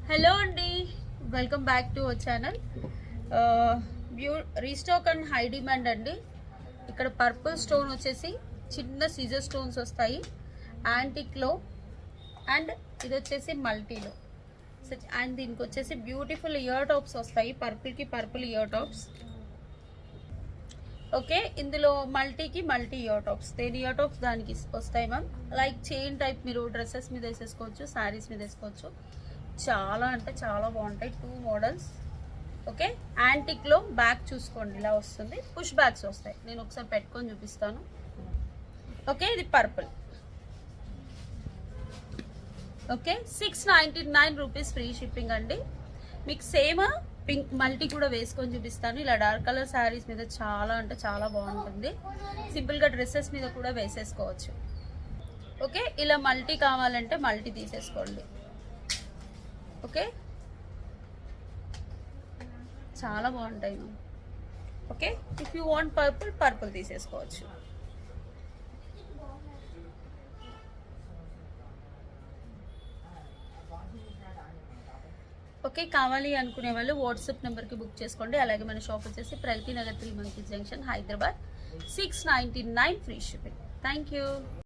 Hello అండి, welcome back to our channel. Restock and high demand అండి. ఇక్కడ purple stone వచ్చేసి చిన్న సీజర్ స్టోన్స్ వస్తాయి యాంటిక్లో, అండ్ ఇది వచ్చేసి మల్టీలో. అండ్ దీనికి వచ్చేసి బ్యూటిఫుల్ ఇయర్ టాప్స్ వస్తాయి. పర్పుల్కి పర్పుల్ ఇయర్ టాప్స్. ఓకే, ఇందులో మల్టీకి మల్టీ ఇయర్ టాప్స్, దేని ఇయర్ టాప్స్ దానికి వస్తాయి మ్యామ్. లైక్ చైన్ టైప్ మీరు డ్రెస్సెస్ మీద వేసేసుకోవచ్చు, శారీస్ మీద వేసుకోవచ్చు. చాలా అంటే చాలా బాగుంటాయి. 2 మోడల్స్. ఓకే, యాంటిక్లో బ్యాగ్ చూసుకోండి, ఇలా వస్తుంది. పుష్ బ్యాగ్స్ వస్తాయి. నేను ఒకసారి పెట్టుకొని చూపిస్తాను. ఓకే, ఇది purple. Okay, 699 rupees free shipping అండి. మీకు సేమ్ పింక్ మల్టీ కూడా వేసుకొని చూపిస్తాను. ఇలా డార్క్ కలర్ శారీస్ మీద చాలా అంటే చాలా బాగుంటుంది. సింపుల్గా డ్రెస్సెస్ మీద కూడా వేసేసుకోవచ్చు. ఓకే, ఇలా మల్టీ కావాలంటే మల్టీ తీసేసుకోండి. ఓకే, చాలా బాగుంటాయి. Okay, if you want purple, purple తీసేసుకోవచ్చు. ఓకే, కావాలి అనుకునే వాళ్ళు వాట్సాప్ నెంబర్కి బుక్ చేసుకోండి. అలాగే మన షాప్ వచ్చేసి Pragathi Nagar 3 monkeys junction, Hyderabad. 699 free shipping. Thank you.